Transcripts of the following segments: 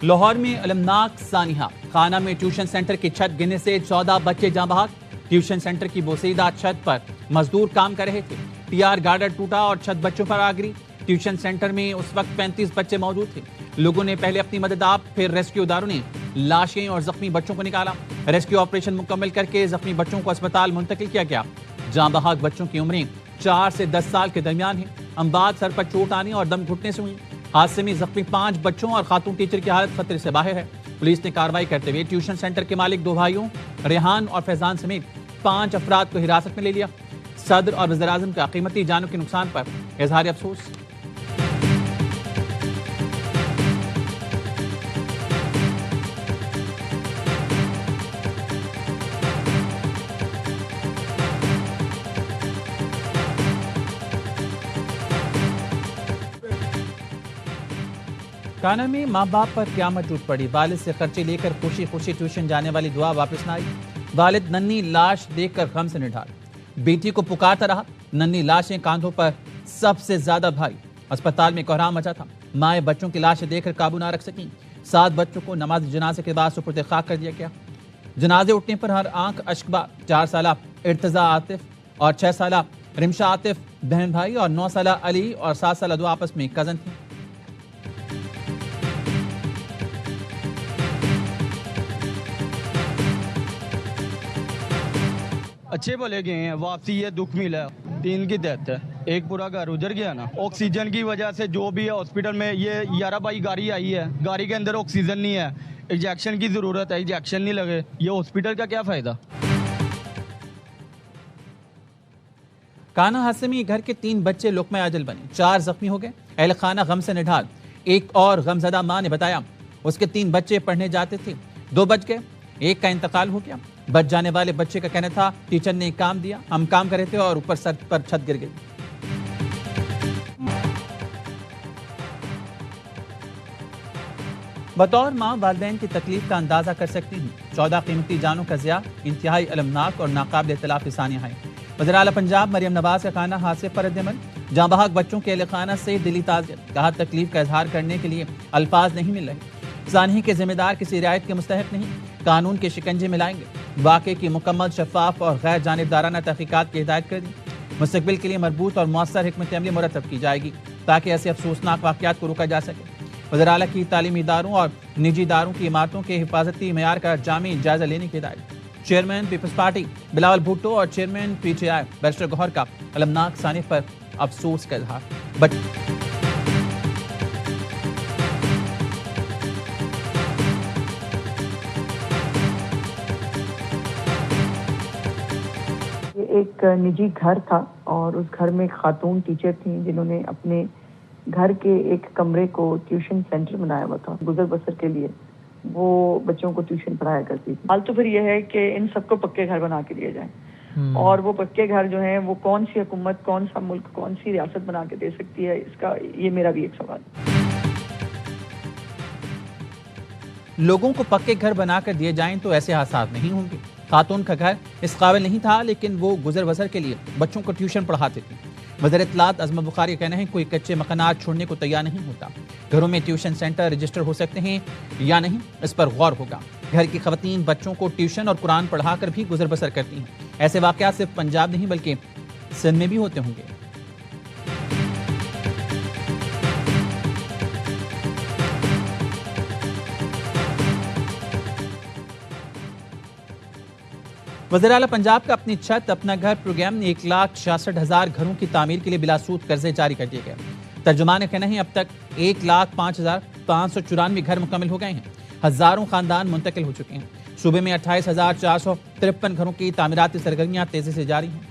لاہور میں المناک سانحہ، خانہ میں ٹیوشن سینٹر کی چھت گرنے سے 14 بچے جاں بحق۔ ٹیوشن سینٹر کی بوسیدہ چھت پر مزدور کام کر رہے تھے، ٹی آر گارڈر ٹوٹا اور چھت بچوں پر آ گری۔ ٹیوشن سینٹر میں اس وقت 35 بچے موجود تھے۔ لوگوں نے پہلے اپنی مدد آپ، پھر ریسکیو اداروں نے لاشیں اور زخمی بچوں کو نکالا۔ ریسکیو آپریشن مکمل کر کے زخمی بچوں کو اسپتال منتقل کیا گیا۔ جاں بحق بچوں کی عمریں 4 سے 10 سال کے درمیان ہیں۔ اموات سر پر چوٹ آنے اور دم گھٹنے سے ہوئی۔ حادثے میں زخمی 5 بچوں اور خاتون ٹیچر کی حالت خطرے سے باہر ہے۔ پولیس نے کارروائی کرتے ہوئے ٹیوشن سینٹر کے مالک 2 بھائیوں ریحان اور فیضان سمیت 5 افراد کو حراست میں لے لیا۔ صدر اور وزیر اعظم کا قیمتی جانوں کے نقصان پر اظہار افسوس۔ کانا میں ماں باپ پر قیامت ٹوٹ پڑی۔ والد سے خرچے لے کر خوشی خوشی ٹیوشن جانے والی دعا واپس نہ آئی۔ والد ننھی لاش دیکھ کر غم سے نڈھال، بیٹی کو پکارتا رہا۔ ننھی لاشیں کاندھوں پر سب سے زیادہ بھاری۔ اسپتال میں کوہرام مچا تھا۔ مائیں بچوں کی لاشیں دیکھ کر قابو نہ رکھ سکیں۔ 7 بچوں کو نماز جنازے کے بعد سپرد خاک کر دیا گیا۔ جنازے اٹھنے پر ہر آنکھ اشکبار۔ 4 سالہ ارتضیٰ عاطف اور 6 سالہ رمشا عاطف بہن بھائی اور 9 سالہ علی اور 7 سالہ دو آپس میں کزن تھے۔ اچھے بھلے گئے ہیں، واپسی یہ دکھ ملا، 3 کی ڈیتھ ہے، ایک پورا گھر اجڑ گیا نا۔ آکسیجن کی وجہ سے جو بھی ہے ہاسپٹل میں، یہ 11 بائی گاڑی آئی ہے، گاڑی کے اندر آکسیجن نہیں ہے، انجیکشن کی ضرورت ہے، انجیکشن نہیں لگے، یہ ہاسپٹل کا کیا فائدہ۔ کانا حادثے میں گھر کے 3 بچے لقمہ اجل بنے، 4 زخمی ہو گئے۔ اہل خانہ غم سے نڈھال۔ ایک اور غمزدہ ماں نے بتایا اس کے 3 بچے پڑھنے جاتے تھے، 2 بچ گئے، ایک کا انتقال ہو گیا۔ بچ جانے والے بچے کا کہنا تھا ٹیچر نے کام دیا، ہم کام کر رہے تھے اور اوپر سر پر چھت گر گئی۔ بطور ماں والدین کی تکلیف کا اندازہ کر سکتی ہوں۔ 14 قیمتی جانوں کا ضیاع انتہائی المناک اور ناقابل اختلاف سانحہ ہے۔ وزیر اعلیٰ پنجاب مریم نواز کا خانہ حادثے پر ردعمل۔ جاں بحق بچوں کے اہل خانہ سے دلی تعزیت، کہا تکلیف کا اظہار کرنے کے لیے الفاظ نہیں مل رہے۔ سانحے کے ذمہ دار کسی رعایت کے مستحق نہیں، قانون کے شکنجے میں لائیں گے۔ واقعے کی مکمل شفاف اور غیر جانبدارانہ تحقیقات کی ہدایت کر دی۔ مستقبل کے لیے مربوط اور مؤثر حکمت عملی مرتب کی جائے گی تاکہ ایسے افسوسناک واقعات کو روکا جا سکے۔ وزیر اعلیٰ کی تعلیمی اداروں اور نجی اداروں کی عمارتوں کے حفاظتی معیار کا جامع جائزہ لینے کی ہدایت۔ چیئرمین پیپلز پارٹی بلاول بھٹو اور chairman P T I barrister Gohar کا المناک سانحے پر افسوس کا اظہار۔ ایک نجی گھر تھا اور اس گھر میں خاتون ٹیچر تھیں جنہوں نے اپنے گھر کے ایک کمرے کو ٹیوشن سینٹر بنایا ہوا تھا گزر بسر کے لیے۔ وہ بچوں کو ٹیوشن پڑھایا کرتی تھی۔ حال تو پھر یہ ہے کہ ان سب کو پکے گھر بنا کے دیے جائیں، اور وہ پکے گھر جو ہیں وہ کون سی حکومت، کون سا ملک، کون سی ریاست بنا کے دے سکتی ہے، اس کا یہ میرا بھی ایک سوال ہے۔ لوگوں کو پکے گھر بنا کر دیے جائیں تو ایسے حادثات نہیں ہوں گے۔ خاتون کا گھر اس قابل نہیں تھا لیکن وہ گزر بسر کے لیے بچوں کو ٹیوشن پڑھاتے تھے۔ وزیر اطلاعات عظمت بخاری کا کہنا ہے کوئی کچے مکانات چھوڑنے کو تیار نہیں ہوتا۔ گھروں میں ٹیوشن سینٹر رجسٹر ہو سکتے ہیں یا نہیں، اس پر غور ہوگا۔ گھر کی خواتین بچوں کو ٹیوشن اور قرآن پڑھا کر بھی گزر بسر کرتی ہیں۔ ایسے واقعات صرف پنجاب نہیں بلکہ سندھ میں بھی ہوتے ہوں گے۔ وزیر اعلیٰ پنجاب کا اپنی چھت اپنا گھر پروگرام نے 1,66,000 گھروں کی تعمیر کے لیے بلا سود قرضے جاری کر دیے گئے۔ ترجمان کا کہنا ہے اب تک 1,05,594 گھر مکمل ہو گئے ہیں۔ ہزاروں خاندان منتقل ہو چکے ہیں۔ صوبے میں 28,453 گھروں کی تعمیراتی سرگرمیاں تیزی سے جاری ہیں۔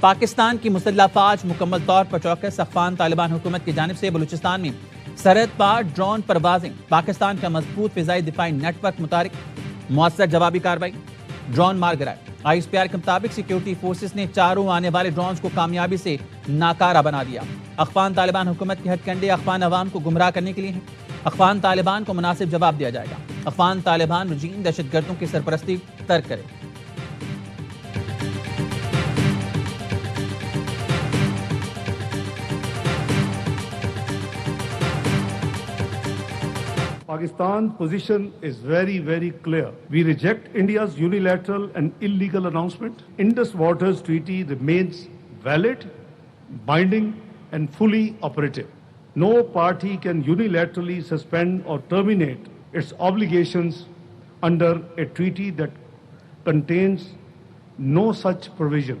پاکستان کی مسلح افواج مکمل طور پر چوکس۔ افغان طالبان حکومت کی جانب سے بلوچستان میں سرحد پار ڈرون پروازیں، پاکستان کا مضبوط فضائی دفاعی نیٹ ورک متحرک، مؤثر جوابی کارروائی، ڈرون مار گرائے۔ آئی ایس پی آر کے مطابق سیکیورٹی فورسز نے چاروں آنے والے ڈرونز کو کامیابی سے ناکارہ بنا دیا۔ افغان طالبان حکومت کے ہتھ کنڈے افغان عوام کو گمراہ کرنے کے لیے ہیں۔ افغان طالبان کو مناسب جواب دیا جائے گا۔ افغان طالبان رجیم دہشت گردوں کی سرپرستی ترک کرے۔ Pakistan's position is very, very clear. We reject India's unilateral and illegal announcement. Indus Waters Treaty remains valid, binding, and fully operative. No party can unilaterally suspend or terminate its obligations under a treaty that contains no such provision.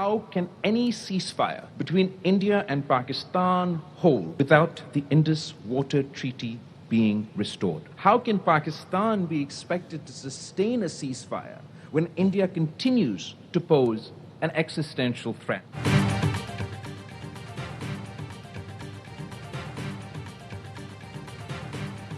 How can any ceasefire between India and Pakistan hold without the Indus Water Treaty being restored? How can Pakistan be expected to sustain a ceasefire when India continues to pose an existential threat?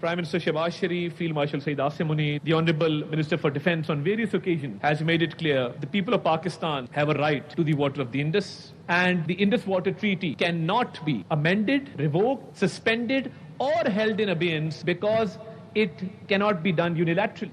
Prime Minister Shehbaz Sharif, Field Marshal Saeed Asim Munir, the Honourable Minister for Defence on various occasions has made it clear the people of Pakistan have a right to the water of the Indus, and the Indus Water Treaty cannot be amended, revoked, suspended or held in abeyance because it cannot be done unilaterally.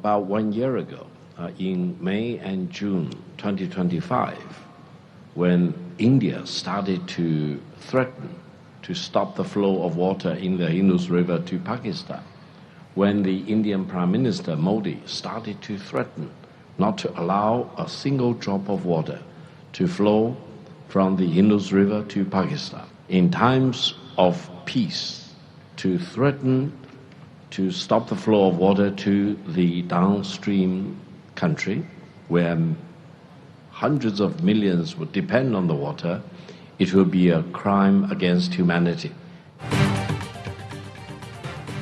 About 1 year ago, in May and June 2025, when India started to threaten to stop the flow of water in the Indus River to Pakistan, when the Indian Prime Minister Modi started to threaten not to allow a single drop of water to flow from the Indus River to Pakistan, in times of peace, to threaten to stop the flow of water to the downstream country where hundreds of millions would depend on the water, it would be a crime against humanity.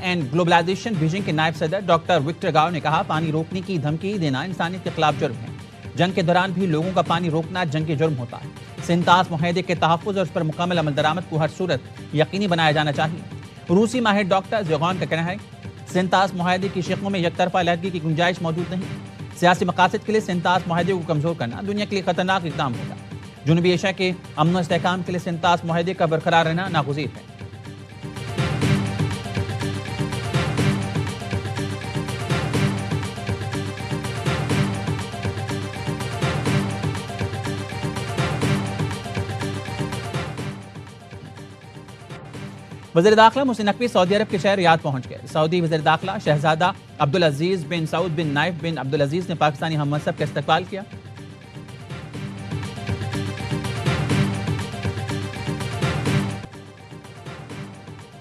And globalisation Beijing کے نائب صدر doctor Victor گاؤ نے کہا پانی روکنے کی دھمکی دینا انسانیت کے خلاف جرم ہے. جنگ کے دوران بھی لوگوں کا پانی روکنا جنگی جرم ہوتا ہے. سنتاس معاہدے کے تحفظ اور اس پر مکمل عمل درآمد کو ہر صورت یقینی بنایا جانا چاہیے. روسی ماہر ڈاکٹر زیغان کا کہنا ہے سنتاس معاہدے کی شقوں میں یک طرفہ علیحدگی کی گنجائش موجود نہیں. سیاسی مقاصد کے لیے سنتاس معاہدے کو کمزور کرنا دنیا کے لیے خطرناک اقدام ہوگا. جنوبی ایشیا کے امن و استحکام کے لیے سنتاس معاہدے کا برقرار رہنا ناگزیر ہے. وزیر داخلہ محسن نقوی سعودی عرب کے شہر ریاض پہنچ گئے. سعودی وزیر داخلہ شہزادہ عبدالعزیز بن سعود بن نائف بن عبدالعزیز نے پاکستانی ہم منصب کا استقبال کیا.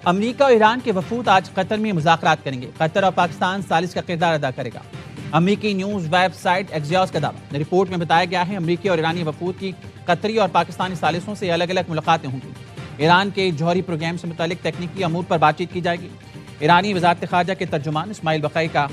امریکہ اور ایران کے وفود آج قطر میں مذاکرات کریں گے. قطر اور پاکستان ثالث کا کردار ادا کرے گا. امریکی نیوز ویب سائٹ ایکزیوس کا دعویٰ. رپورٹ میں بتایا گیا ہے امریکی اور ایرانی وفود کی قطری اور پاکستانی ثالثوں سے الگ الگ ملاقاتیں ہوں گی. ایران کے جوہری پروگرام سے متعلق تکنیکی امور پر بات چیت کی جائے گی. ایرانی وزارت خارجہ کے ترجمان اسماعیل بقائی کا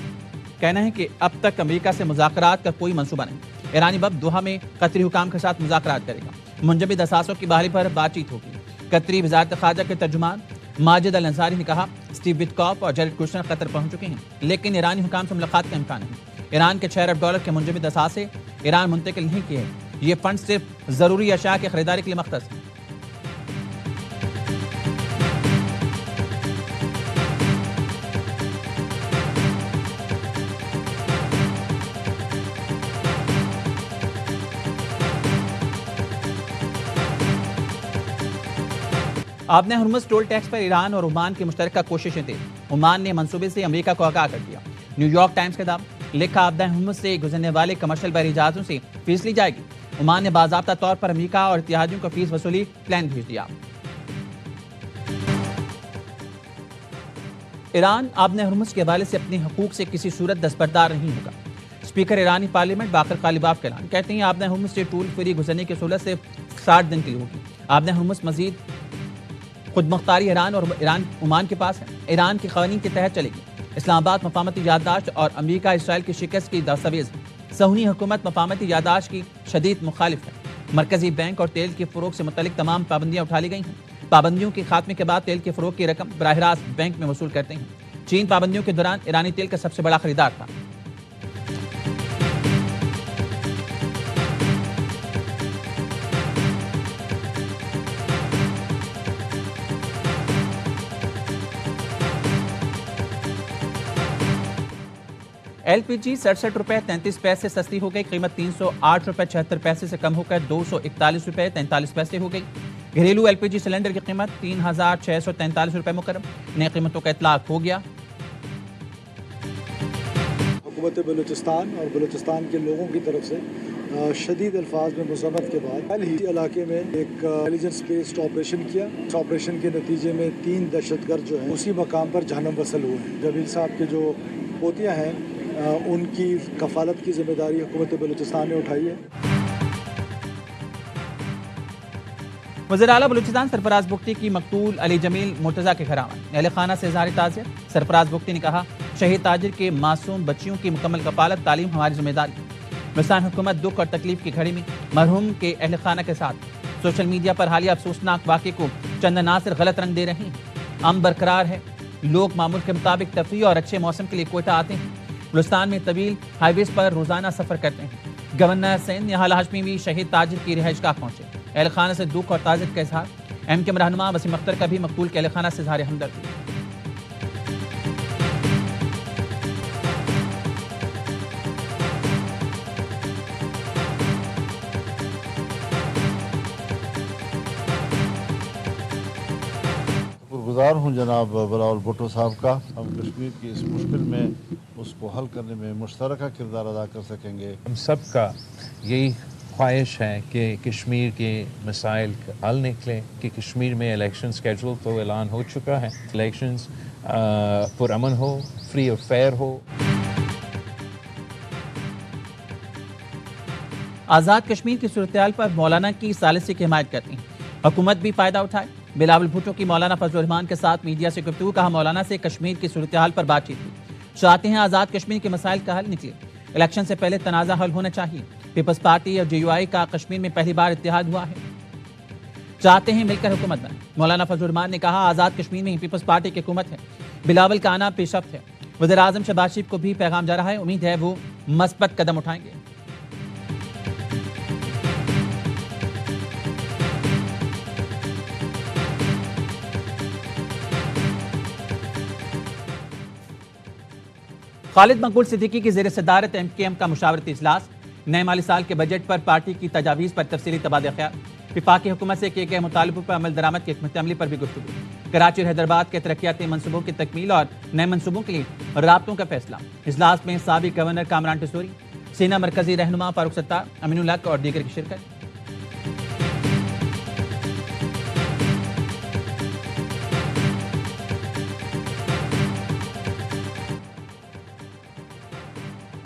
کہنا ہے کہ اب تک امریکہ سے مذاکرات کا کوئی منصوبہ نہیں. ایرانی وفد دوحہ میں قطری حکام کے ساتھ مذاکرات کرے گا. منجمد اثاثوں کی بحالی پر بات چیت ہوگی. قطری وزارت خارجہ کے ترجمان ماجد الانصاری نے کہا اسٹیو وٹکاف اور جیرڈ کوشنر قطر پہنچ چکے ہیں لیکن ایرانی حکام سے ملاقات کا امکان نہیں. ایران کے $6 ارب کے منجمد اثاثے ایران منتقل نہیں کیے ہیں. یہ فنڈ صرف ضروری اشیاء کی خریداری کے لیے مختص ہیں. آبِ ہرمز ٹول ٹیکس پر ایران اور عمان کی مشترکہ کوششیں تیز. عمان نے منصوبے سے امریکہ کو آگاہ کر دیا. نیو یارک ٹائمز کا دعویٰ. لکھا آبِ ہرمز سے گزرنے والے کمرشل بحری جہازوں سے فیس لی جائے گی. عمان نے باضابطہ طور پر امریکہ اور اتحادیوں کو فیس وصولی پلان بھیج دیا. ایران آبِ ہرمز کے حوالے سے اپنے حقوق سے کسی صورت دستبردار نہیں ہوگا. اسپیکر ایرانی پارلیمنٹ باقر قالیباف کا اعلان. کہتے ہیں آبِ ہرمز سے ٹول فری گزرنے کی سہولت سے 60 دن کے لیے ہوگی. آبِ ہرمز مزید خود مختاری ایران اور عمان کے پاس ہے. ایران کے قوانین کے تحت چلے گی. اسلام آباد مفاہمتی یادداشت اور امریکہ اسرائیل کی شکست کی دستاویز. صہیونی حکومت مفاہمتی یادداشت کی شدید مخالف ہے. مرکزی بینک اور تیل کے فروغ سے متعلق تمام پابندیاں اٹھا لی گئی ہیں. پابندیوں کے خاتمے کے بعد تیل کے فروغ کی رقم براہ راست بینک میں وصول کرتے ہیں. چین پابندیوں کے دوران ایرانی تیل کا سب سے بڑا خریدار تھا. ایل پی جی 67 روپے 33 پیسے سستی ہو گئی. قیمت 308 روپے 76 پیسے سے کم ہو کر 241 روپے 43 پیسے ہو گئی. گھریلو ایل پی جی سلنڈر کی قیمت 3643 روپے مقرر. نئے قیمتوں کا اطلاق ہو گیا. حکومت بلوچستان اور بلوچستان کے لوگوں کی طرف سے شدید الفاظ میں مذمت کے بعد کل ہی علاقے میں ایک انٹیلیجنس بیسڈ آپریشن کیا. اس آپریشن کے نتیجے میں 3 دہشت گرد جو ہیں اسی مقام پر جہنم وصل ہوئے ہیں. جمیل صاحب کے جو پوتیاں ہیں ان کی کفالت کی ذمہ داری حکومت بلوچستان نے اٹھائی ہے. وزیر اعلیٰ بلوچستان سرفراز بگٹی کی مقتول علی جمیل مرتضیٰ کے گھر آمد. اہل خانہ سے اظہار تعزیت. سرفراز بگٹی نے کہا شہید تاجر کے معصوم بچیوں کی مکمل کفالت تعلیم ہماری ذمہ داری. بلوچستان حکومت دکھ اور تکلیف کی گھڑی میں مرحوم کے اہل خانہ کے ساتھ. سوشل میڈیا پر حالیہ افسوسناک واقعے کو چند عناصر غلط رنگ دے رہے ہیں. امن برقرار ہے. لوگ معمول کے مطابق تفریح اور اچھے موسم کے لیے کوئٹہ آتے ہیں. بلوچستان میں طویل ہائی ویز پر روزانہ سفر کرتے ہیں. گورنر سندھ نہال ہاشمی بھی شہید تاجر کی رہائش گاہ پہنچے. اہل خانہ سے دکھ اور تعزیت کا اظہار. ایم کیو رہنما وسیم اختر کا بھی مقتول کے اہل خانہ سے اظہار ہمدردی. گزار ہوں جناب بلاول بھٹو صاحب کا. ہم کشمیر کی اس مشکل میں اس کو حل کرنے میں مشترکہ کردار ادا کر سکیں گے. ہم سب کا یہی خواہش ہے کہ کشمیر کے مسائل حل نکلے. کہ کشمیر میں الیکشن سکیجول تو اعلان ہو چکا ہے. الیکشنز پرامن ہو, فری اور فیئر ہو. آزاد کشمیر کی صورتحال پر مولانا کی ثالثی کی حمایت کرتی ہیں. حکومت بھی فائدہ اٹھائے. بلاول بھٹو کی مولانا فضل الرحمان کے ساتھ میڈیا سے گفتگو. کہا مولانا سے کشمیر کی صورتحال پر بات چیت کی. چاہتے ہیں آزاد کشمیر کے مسائل کا حل نکلے. الیکشن سے پہلے تنازع حل ہونا چاہیے. پیپلز پارٹی اور JUI کا کشمیر میں پہلی بار اتحاد ہوا ہے. چاہتے ہیں مل کر حکومت بنائیں. مولانا فضل الرحمان نے کہا آزاد کشمیر میں پیپلز پارٹی کی حکومت ہے. بلاول کا آنا پیش رفت ہے. وزیر اعظم شہباز شریف کو بھی پیغام جا رہا ہے. امید ہے وہ مثبت قدم اٹھائیں گے. خالد مقبول صدیقی کی زیر صدارت MKM کا مشاورتی اجلاس. نئے مالی سال کے بجٹ پر پارٹی کی تجاویز پر تفصیلی تبادلہ خیال. وفاقی حکومت سے کیے گئے مطالبوں پر عمل درآمد کی حکمت عملی پر بھی گفتگو. کراچی اور حیدرآباد کے ترقیاتی منصوبوں کی تکمیل اور نئے منصوبوں کے لیے رابطوں کا فیصلہ. اجلاس میں سابق گورنر کامران ٹسوری، سینئر مرکزی رہنما فاروق ستار، امین الحق اور دیگر کی شرکت.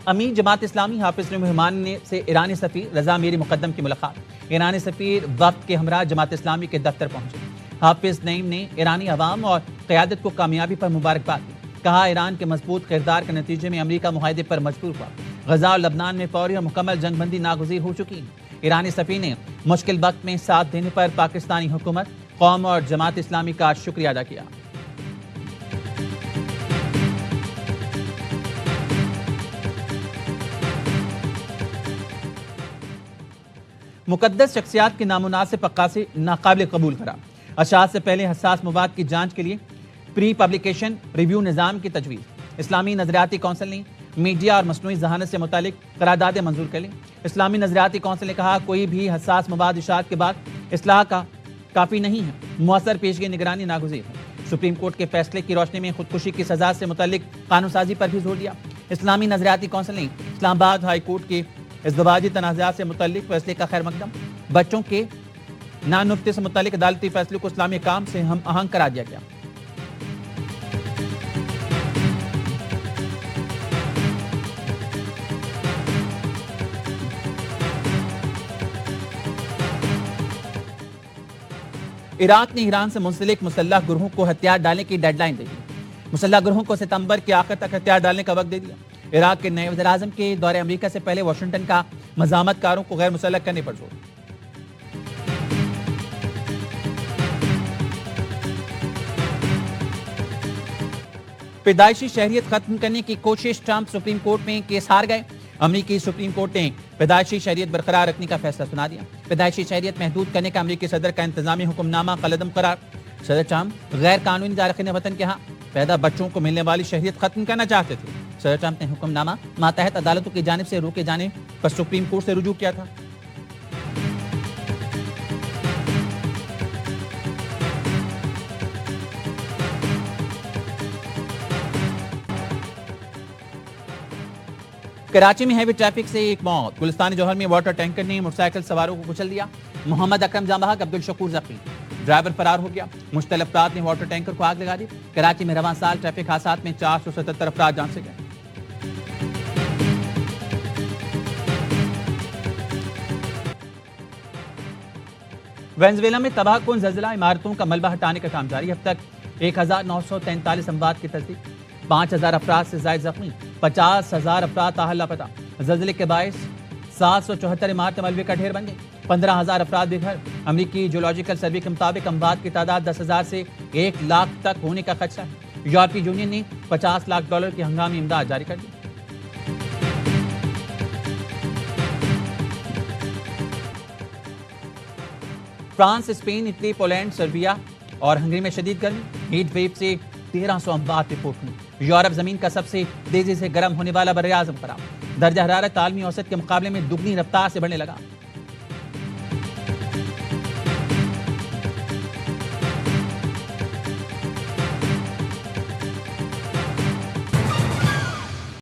امین جماعت اسلامی حافظ نعیم الرحمان سے ایرانی سفیر رضا میری مقدم کی ملاقات. ایرانی سفیر وفد کے ہمراہ جماعت اسلامی کے دفتر پہنچے. حافظ نعیم نے ایرانی عوام اور قیادت کو کامیابی پر مبارکباد دی. کہا ایران کے مضبوط کردار کے نتیجے میں امریکہ معاہدے پر مجبور ہوا. غزہ اور لبنان میں فوری اور مکمل جنگ بندی ناگزیر ہو چکی ہے. ایرانی سفیر نے مشکل وقت میں ساتھ دینے پر پاکستانی حکومت، قوم اور جماعت اسلامی کا شکریہ ادا کیا. مقدس شخصیات کی نامناسب عکاسی ناقابل قبول قرار. اشاعت سے پہلے حساس مواد کی جانچ کے لیے پری پبلیکیشن ریویو نظام کی تجویز. اسلامی نظریاتی کونسل نے میڈیا اور مصنوعی ذہانت سے متعلق قراردادیں منظور کر لیں. اسلامی نظریاتی کونسل نے کہا کوئی بھی حساس مواد اشاعت کے بعد اصلاح کا کافی نہیں ہے. مؤثر پیشگی نگرانی ناگزیر ہے. سپریم کورٹ کے فیصلے کی روشنی میں خودکشی کی سزا سے متعلق قانون سازی پر بھی زور دیا. اسلامی نظریاتی کونسل نے اسلام آباد ہائی کورٹ کے ازدواجی تنازعات سے متعلق فیصلے کا خیر مقدم. بچوں کے نانفتے سے متعلق عدالتی فیصلے کو اسلامی کام سے ہم آہنگ کرا دیا گیا. عراق نے ایران سے منسلک مسلح گروہوں کو ہتھیار ڈالنے کی ڈیڈ لائن دے دی. مسلح گروہوں کو ستمبر کے آخر تک ہتھیار ڈالنے کا وقت دے دیا. عراق کے نئے وزیر اعظم کے دورے امریکہ سے پہلے واشنگٹن کا مزاحمت کاروں کو غیر مسلح کرنے پر زور. پیدائشی شہریت ختم کرنے کی کوشش. ٹرمپ سپریم کورٹ میں کیس ہار گئے. امریکی سپریم کورٹ نے پیدائشی شہریت برقرار رکھنے کا فیصلہ سنا دیا. پیدائشی شہریت محدود کرنے کا امریکی صدر کا انتظامی حکم نامہ قلعدم قرار. صدر ٹرمپ غیر قانونی دارقین وطن کے ہاں پیدا بچوں کو ملنے والی شہریت ختم کرنا چاہتے تھے. صدر ٹرمپ نے حکم نامہ ماتحت عدالتوں کی جانب سے روکے جانے پر سپریم کورٹ سے رجوع کیا تھا. کراچی میں ہیوی ٹریفک سے ایک موت. گلستان جوہر میں واٹر ٹینکر نے موٹر سائیکل سواروں کو کچل دیا. محمد اکرم جاں بحق، عبدالشکور زخمی. ڈرائیور فرار ہو گیا. مشتعل افراد نے واٹر ٹینکر کو آگ لگا دی. کراچی میں رواں سال ٹریفک حادثات میں 477 افراد جان سے گئے. وینزویلا میں تباہ کن زلزلہ. عمارتوں کا ملبہ ہٹانے کا کام جاری. اب تک 1943 اموات کی تصدیق. 5000 افراد سے زائد زخمی. 50,000 افراد تاحال لاپتہ. زلزلے کے باعث 774 عمارتیں ملبے کا ڈھیر بن گئی. 15,000 افراد بے گھر. امریکی جیولوجیکل سروے کے مطابق اموات کی تعداد 10,000 سے 1 لاکھ تک ہونے کا خدشہ ہے. یورپی یونین نے $50 لاکھ کی ہنگامی امداد جاری کر دی. France, Spain, Italy, Poland, Serbia اور ہنگری میں شدید گرمی. ہیٹ ویو سے 1300 اموات رپورٹ ہوئی. یورپ زمین کا سب سے تیزی سے گرم ہونے والا براعظم قرار. درجہ حرارت عالمی اوسط کے مقابلے میں دگنی رفتار سے بڑھنے لگا.